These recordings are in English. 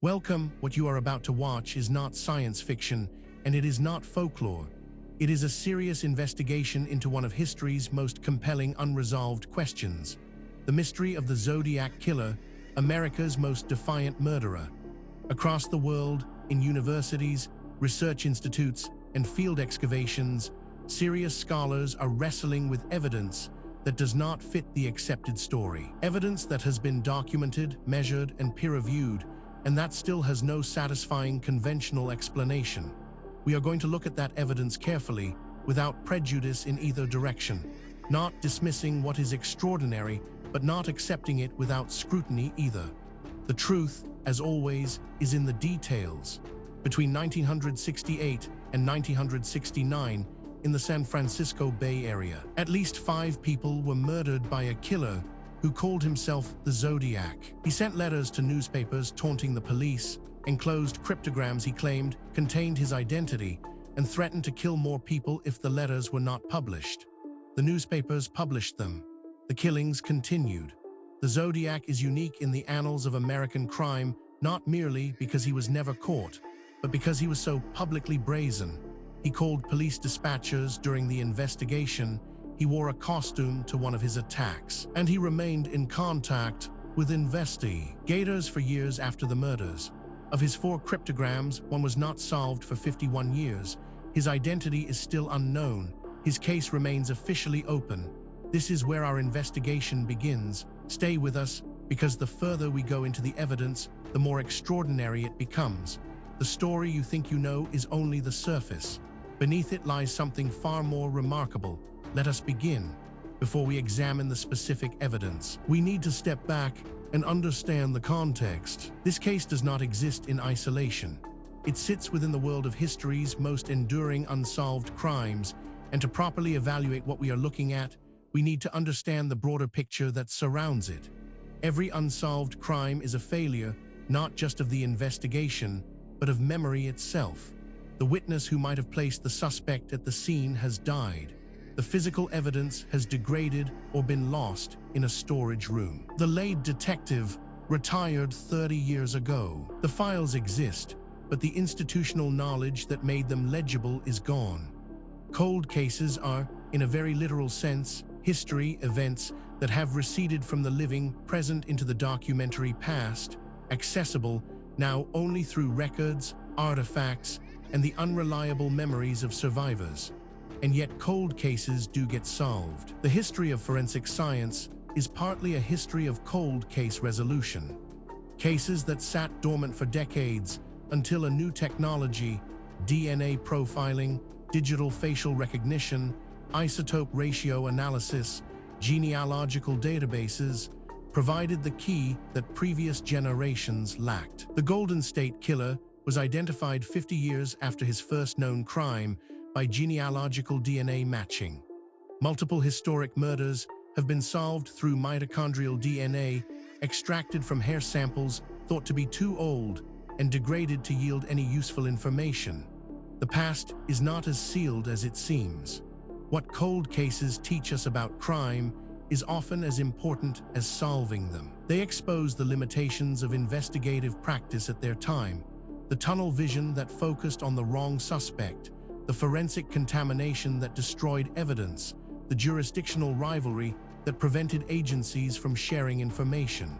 Welcome. What you are about to watch is not science fiction, and it is not folklore. It is a serious investigation into one of history's most compelling unresolved questions: the mystery of the Zodiac Killer, America's most defiant murderer. Across the world, in universities, research institutes, and field excavations, serious scholars are wrestling with evidence that does not fit the accepted story. Evidence that has been documented, measured, and peer-reviewed, and that still has no satisfying conventional explanation. We are going to look at that evidence carefully, without prejudice in either direction, not dismissing what is extraordinary, but not accepting it without scrutiny either. The truth, as always, is in the details. Between 1968 and 1969, in the San Francisco Bay Area, at least 5 people were murdered by a killer who called himself the Zodiac. He sent letters to newspapers taunting the police, enclosed cryptograms he claimed contained his identity, and threatened to kill more people if the letters were not published. The newspapers published them. The killings continued. The Zodiac is unique in the annals of American crime, not merely because he was never caught, but because he was so publicly brazen. He called police dispatchers during the investigation. He wore a costume to one of his attacks, and he remained in contact with investigators for years after the murders. Of his 4 cryptograms, one was not solved for 51 years. His identity is still unknown. His case remains officially open. This is where our investigation begins. Stay with us, because the further we go into the evidence, the more extraordinary it becomes. The story you think you know is only the surface. Beneath it lies something far more remarkable. Let us begin. Before we examine the specific evidence, we need to step back and understand the context. This case does not exist in isolation. It sits within the world of history's most enduring unsolved crimes, and to properly evaluate what we are looking at, we need to understand the broader picture that surrounds it. Every unsolved crime is a failure, not just of the investigation, but of memory itself. The witness who might have placed the suspect at the scene has died. The physical evidence has degraded or been lost in a storage room. The lead detective retired 30 years ago. The files exist, but the institutional knowledge that made them legible is gone. Cold cases are, in a very literal sense, history events that have receded from the living present into the documentary past, accessible now only through records, artifacts, and the unreliable memories of survivors. And yet cold cases do get solved. The history of forensic science is partly a history of cold case resolution. Cases that sat dormant for decades until a new technology, DNA profiling, digital facial recognition, isotope ratio analysis, genealogical databases, provided the key that previous generations lacked. The Golden State Killer was identified 50 years after his first known crime by genealogical DNA matching. Multiple historic murders have been solved through mitochondrial DNA extracted from hair samples thought to be too old and degraded to yield any useful information. The past is not as sealed as it seems. What cold cases teach us about crime is often as important as solving them. They expose the limitations of investigative practice at their time, the tunnel vision that focused on the wrong suspect, the forensic contamination that destroyed evidence, the jurisdictional rivalry that prevented agencies from sharing information.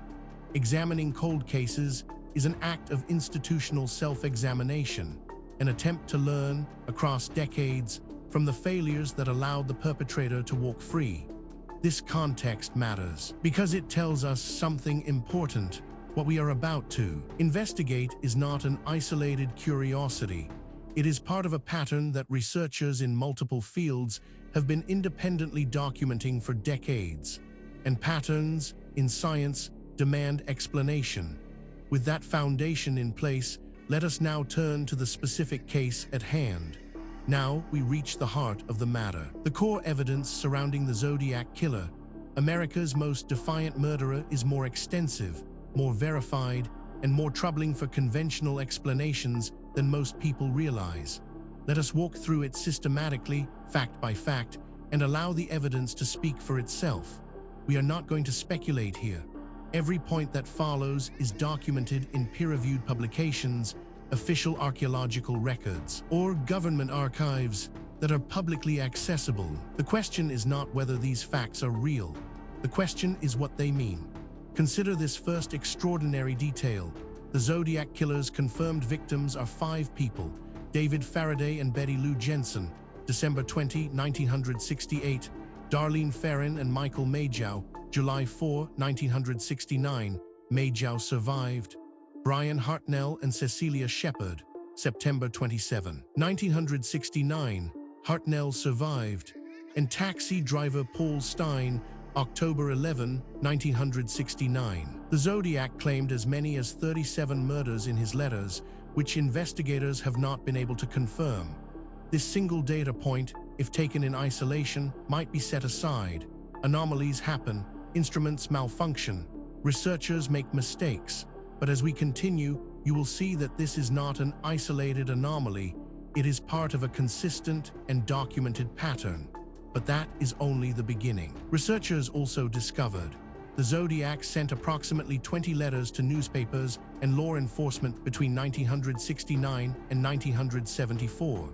Examining cold cases is an act of institutional self-examination, an attempt to learn, across decades, from the failures that allowed the perpetrator to walk free. This context matters because it tells us something important. What we are about to investigate is not an isolated curiosity. It is part of a pattern that researchers in multiple fields have been independently documenting for decades. And patterns, in science, demand explanation. With that foundation in place, let us now turn to the specific case at hand. Now we reach the heart of the matter. The core evidence surrounding the Zodiac Killer, America's most defiant murderer, is more extensive, more verified, and more troubling for conventional explanations than most people realize. Let us walk through it systematically, fact by fact, and allow the evidence to speak for itself. We are not going to speculate here. Every point that follows is documented in peer-reviewed publications, official archaeological records, or government archives that are publicly accessible. The question is not whether these facts are real. The question is what they mean. Consider this first extraordinary detail. The Zodiac Killer's confirmed victims are 5 people: David Faraday and Betty Lou Jensen, December 20, 1968, Darlene Ferrin and Michael Majow, July 4, 1969, Majow survived, Brian Hartnell and Cecilia Shepard, September 27, 1969, Hartnell survived, and taxi driver Paul Stein, October 11, 1969. The Zodiac claimed as many as 37 murders in his letters, which investigators have not been able to confirm. This single data point, if taken in isolation, might be set aside. Anomalies happen, instruments malfunction, researchers make mistakes, but as we continue, you will see that this is not an isolated anomaly. It is part of a consistent and documented pattern. But that is only the beginning. Researchers also discovered the Zodiac sent approximately 20 letters to newspapers and law enforcement between 1969 and 1974.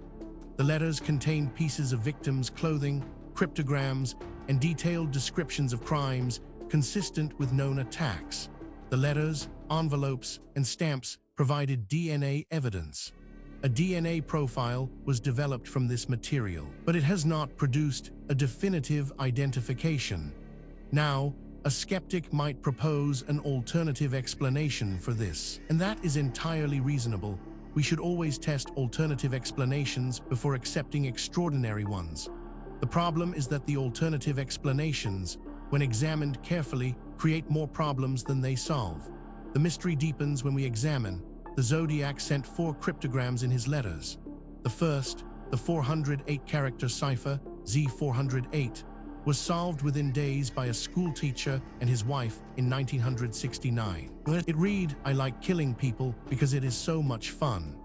The letters contained pieces of victims' clothing, cryptograms, and detailed descriptions of crimes consistent with known attacks. The letters, envelopes, and stamps provided DNA evidence. A DNA profile was developed from this material, but it has not produced a definitive identification. Now, a skeptic might propose an alternative explanation for this, and that is entirely reasonable. We should always test alternative explanations before accepting extraordinary ones. The problem is that the alternative explanations, when examined carefully, create more problems than they solve. The mystery deepens when we examine. The Zodiac sent 4 cryptograms in his letters. The first, the 408-character cipher, Z408, was solved within days by a school teacher and his wife in 1969. It read, "I like killing people because it is so much fun."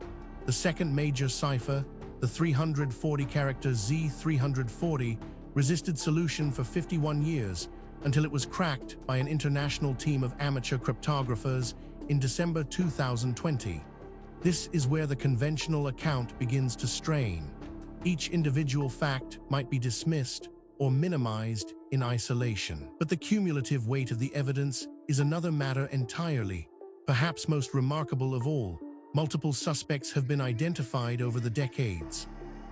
The second major cipher, the 340-character Z340, resisted solution for 51 years until it was cracked by an international team of amateur cryptographers in December 2020. This is where the conventional account begins to strain. Each individual fact might be dismissed or minimized in isolation. But the cumulative weight of the evidence is another matter entirely. Perhaps most remarkable of all, multiple suspects have been identified over the decades.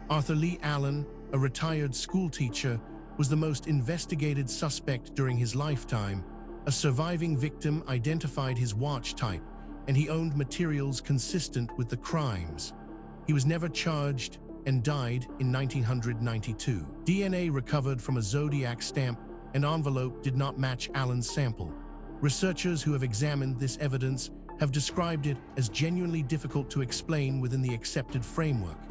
Arthur Lee Allen, a retired school teacher, was the most investigated suspect during his lifetime. A surviving victim identified his watch type, and he owned materials consistent with the crimes. He was never charged and died in 1992. DNA recovered from a Zodiac stamp and envelope did not match Allen's sample. Researchers who have examined this evidence have described it as genuinely difficult to explain within the accepted framework.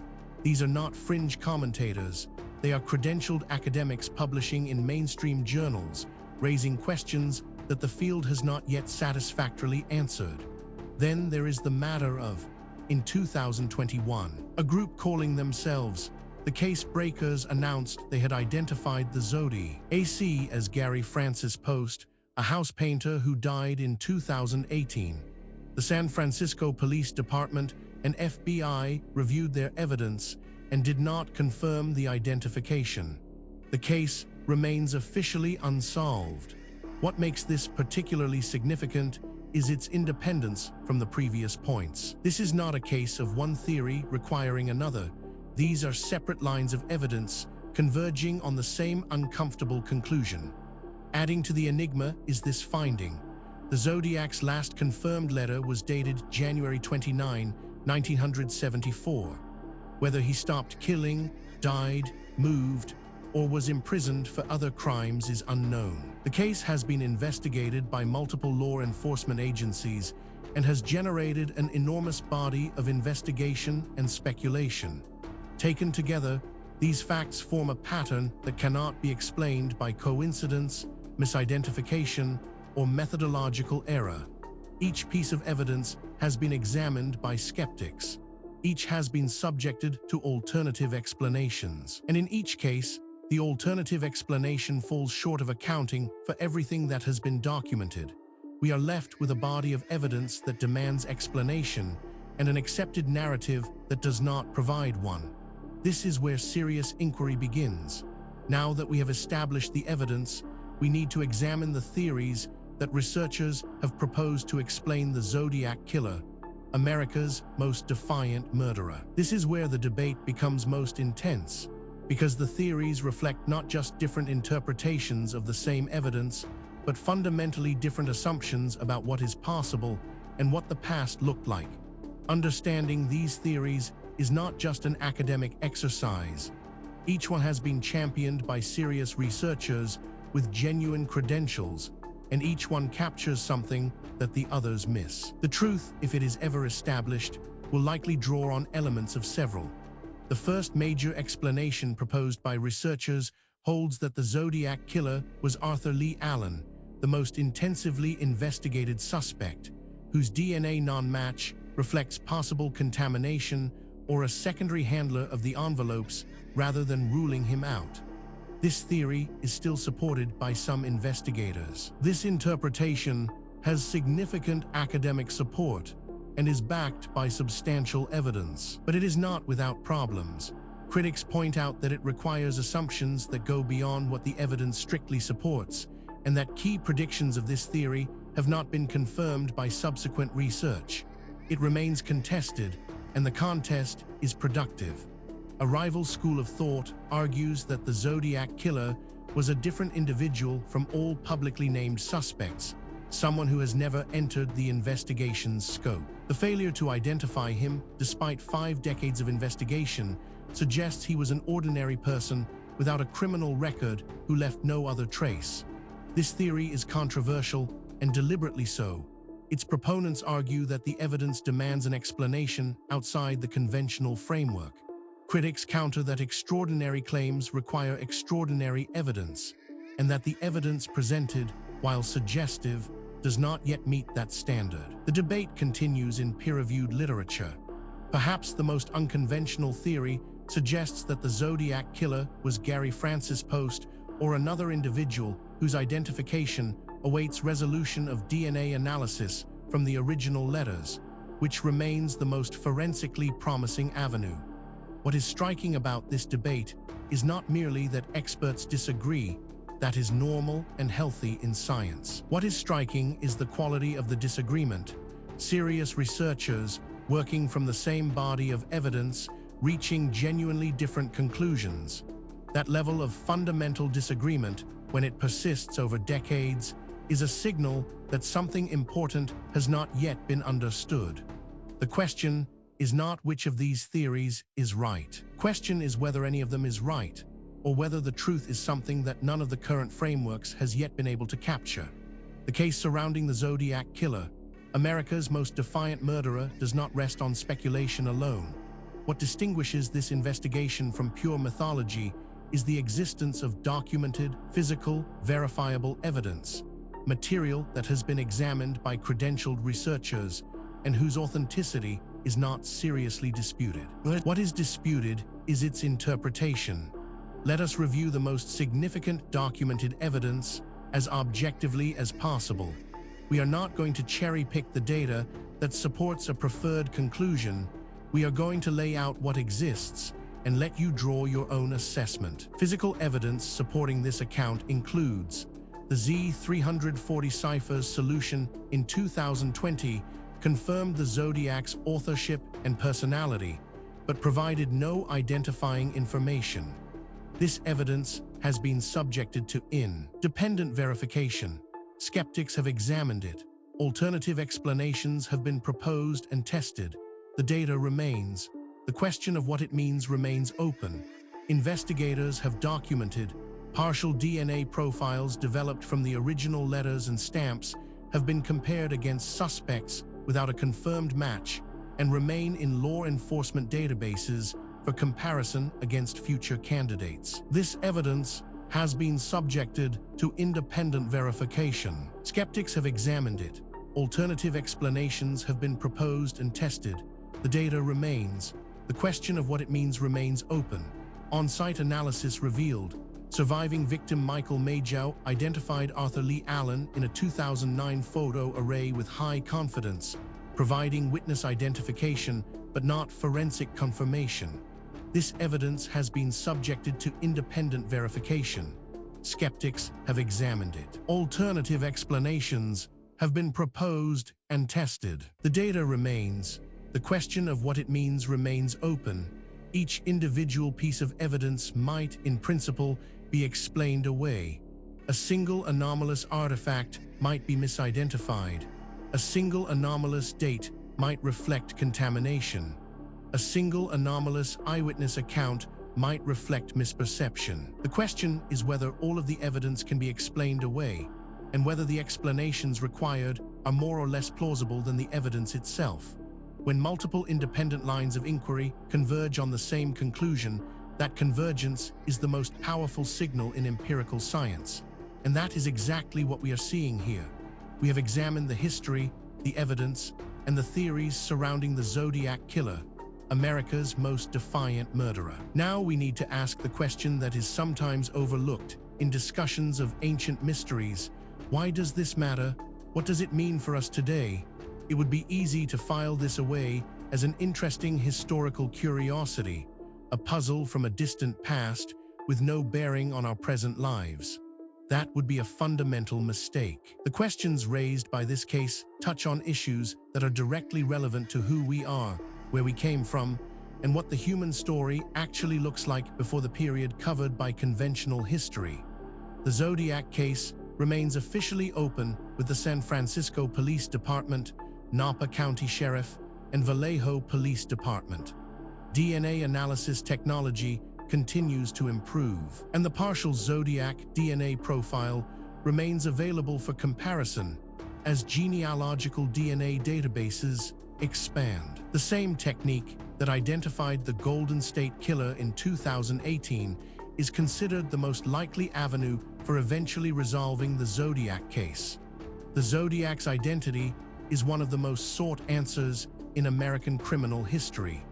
These are not fringe commentators. They are credentialed academics publishing in mainstream journals, raising questions that the field has not yet satisfactorily answered. Then there is the matter of, in 2021, a group calling themselves the Case Breakers announced they had identified the Zodiac as Gary Francis Post, a house painter who died in 2018. The San Francisco Police Department and FBI reviewed their evidence and did not confirm the identification. The case remains officially unsolved. What makes this particularly significant is its independence from the previous points. This is not a case of one theory requiring another. These are separate lines of evidence converging on the same uncomfortable conclusion. Adding to the enigma is this finding. The Zodiac's last confirmed letter was dated January 29, 1974. Whether he stopped killing, died, moved, or was imprisoned for other crimes is unknown. The case has been investigated by multiple law enforcement agencies and has generated an enormous body of investigation and speculation. Taken together, these facts form a pattern that cannot be explained by coincidence, misidentification, or methodological error. Each piece of evidence has been examined by skeptics. Each has been subjected to alternative explanations. And in each case, the alternative explanation falls short of accounting for everything that has been documented. We are left with a body of evidence that demands explanation and an accepted narrative that does not provide one. This is where serious inquiry begins. Now that we have established the evidence, we need to examine the theories that researchers have proposed to explain the Zodiac Killer, America's most defiant murderer. This is where the debate becomes most intense, because the theories reflect not just different interpretations of the same evidence, but fundamentally different assumptions about what is possible and what the past looked like. Understanding these theories is not just an academic exercise. Each one has been championed by serious researchers with genuine credentials, and each one captures something that the others miss. The truth, if it is ever established, will likely draw on elements of several. The first major explanation proposed by researchers holds that the Zodiac Killer was Arthur Lee Allen, the most intensively investigated suspect, whose DNA non-match reflects possible contamination or a secondary handler of the envelopes rather than ruling him out. This theory is still supported by some investigators. This interpretation has significant academic support and is backed by substantial evidence. But it is not without problems. Critics point out that it requires assumptions that go beyond what the evidence strictly supports, and that key predictions of this theory have not been confirmed by subsequent research. It remains contested, and the contest is productive. A rival school of thought argues that the Zodiac Killer was a different individual from all publicly named suspects, someone who has never entered the investigation's scope. The failure to identify him, despite 5 decades of investigation, suggests he was an ordinary person without a criminal record who left no other trace. This theory is controversial, and deliberately so. Its proponents argue that the evidence demands an explanation outside the conventional framework. Critics counter that extraordinary claims require extraordinary evidence, and that the evidence presented, while suggestive, does not yet meet that standard. The debate continues in peer-reviewed literature. Perhaps the most unconventional theory suggests that the Zodiac Killer was Gary Francis Post or another individual whose identification awaits resolution of DNA analysis from the original letters, which remains the most forensically promising avenue. What is striking about this debate is not merely that experts disagree. That is normal and healthy in science. What is striking is the quality of the disagreement. Serious researchers, working from the same body of evidence, reaching genuinely different conclusions. That level of fundamental disagreement, when it persists over decades, is a signal that something important has not yet been understood. The question is not which of these theories is right. The question is whether any of them is right, or whether the truth is something that none of the current frameworks has yet been able to capture. The case surrounding the Zodiac Killer, America's most defiant murderer, does not rest on speculation alone. What distinguishes this investigation from pure mythology is the existence of documented, physical, verifiable evidence, material that has been examined by credentialed researchers and whose authenticity is not seriously disputed. But what is disputed is its interpretation. Let us review the most significant documented evidence as objectively as possible. We are not going to cherry-pick the data that supports a preferred conclusion. We are going to lay out what exists and let you draw your own assessment. Physical evidence supporting this account includes the Z340 cipher's solution in 2020 confirmed the Zodiac's authorship and personality, but provided no identifying information. This evidence has been subjected to independent verification. Skeptics have examined it. Alternative explanations have been proposed and tested. The data remains. The question of what it means remains open. Investigators have documented partial DNA profiles developed from the original letters and stamps have been compared against suspects without a confirmed match and remain in law enforcement databases for comparison against future candidates. This evidence has been subjected to independent verification. Skeptics have examined it. Alternative explanations have been proposed and tested. The data remains. The question of what it means remains open. On-site analysis revealed Surviving victim Michael Majow identified Arthur Lee Allen in a 2009 photo array with high confidence, providing witness identification but not forensic confirmation. This evidence has been subjected to independent verification. Skeptics have examined it. Alternative explanations have been proposed and tested. The data remains. The question of what it means remains open. Each individual piece of evidence might, in principle, be explained away. A single anomalous artifact might be misidentified. A single anomalous date might reflect contamination. A single anomalous eyewitness account might reflect misperception. The question is whether all of the evidence can be explained away, and whether the explanations required are more or less plausible than the evidence itself. When multiple independent lines of inquiry converge on the same conclusion, that convergence is the most powerful signal in empirical science. And that is exactly what we are seeing here. We have examined the history, the evidence, and the theories surrounding the Zodiac Killer, America's most defiant murderer. Now we need to ask the question that is sometimes overlooked in discussions of ancient mysteries. Why does this matter? What does it mean for us today? It would be easy to file this away as an interesting historical curiosity, a puzzle from a distant past with no bearing on our present lives. That would be a fundamental mistake. The questions raised by this case touch on issues that are directly relevant to who we are, where we came from, and what the human story actually looks like before the period covered by conventional history. The Zodiac case remains officially open with the San Francisco Police Department, Napa County Sheriff, and Vallejo Police Department. DNA analysis technology continues to improve, and the partial Zodiac DNA profile remains available for comparison as genealogical DNA databases expand. The same technique that identified the Golden State Killer in 2018 is considered the most likely avenue for eventually resolving the Zodiac case. The Zodiac's identity is one of the most sought answers in American criminal history.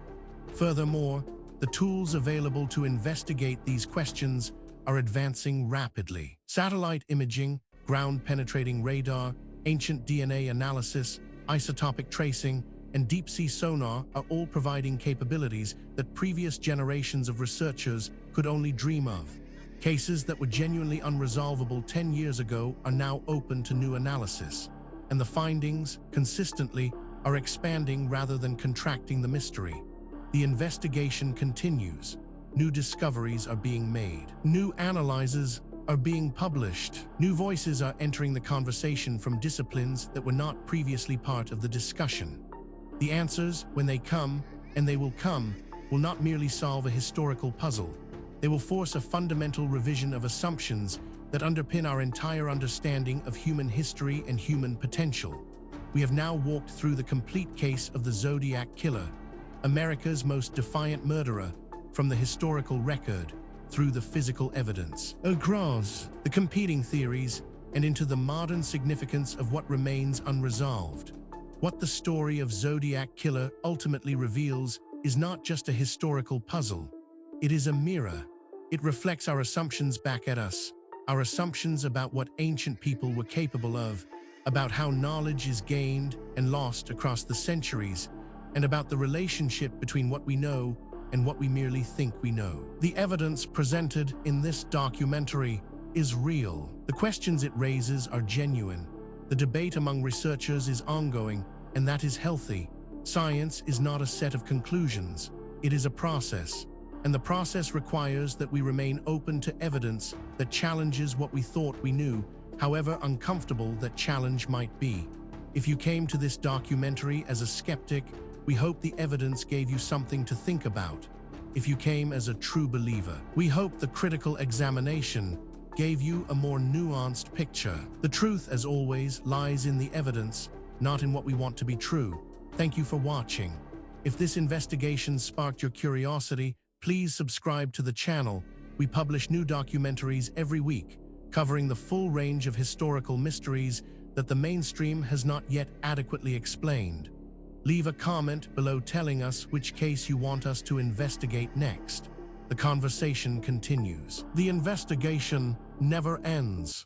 Furthermore, the tools available to investigate these questions are advancing rapidly. Satellite imaging, ground-penetrating radar, ancient DNA analysis, isotopic tracing, and deep-sea sonar are all providing capabilities that previous generations of researchers could only dream of. Cases that were genuinely unresolvable 10 years ago are now open to new analysis, and the findings, consistently, are expanding rather than contracting the mystery. The investigation continues. New discoveries are being made. New analyses are being published. New voices are entering the conversation from disciplines that were not previously part of the discussion. The answers, when they come, and they will come, will not merely solve a historical puzzle. They will force a fundamental revision of assumptions that underpin our entire understanding of human history and human potential. We have now walked through the complete case of the Zodiac Killer, America's most defiant murderer, from the historical record through the physical evidence, across the competing theories, and into the modern significance of what remains unresolved. What the story of Zodiac Killer ultimately reveals is not just a historical puzzle. It is a mirror. It reflects our assumptions back at us, our assumptions about what ancient people were capable of, about how knowledge is gained and lost across the centuries, and about the relationship between what we know and what we merely think we know. The evidence presented in this documentary is real. The questions it raises are genuine. The debate among researchers is ongoing, and that is healthy. Science is not a set of conclusions. It is a process. And the process requires that we remain open to evidence that challenges what we thought we knew, however uncomfortable that challenge might be. If you came to this documentary as a skeptic, we hope the evidence gave you something to think about. If you came as a true believer, we hope the critical examination gave you a more nuanced picture. The truth, as always, lies in the evidence, not in what we want to be true. Thank you for watching. If this investigation sparked your curiosity, please subscribe to the channel. We publish new documentaries every week, covering the full range of historical mysteries that the mainstream has not yet adequately explained. Leave a comment below telling us which case you want us to investigate next. The The conversation continues. The investigation never ends.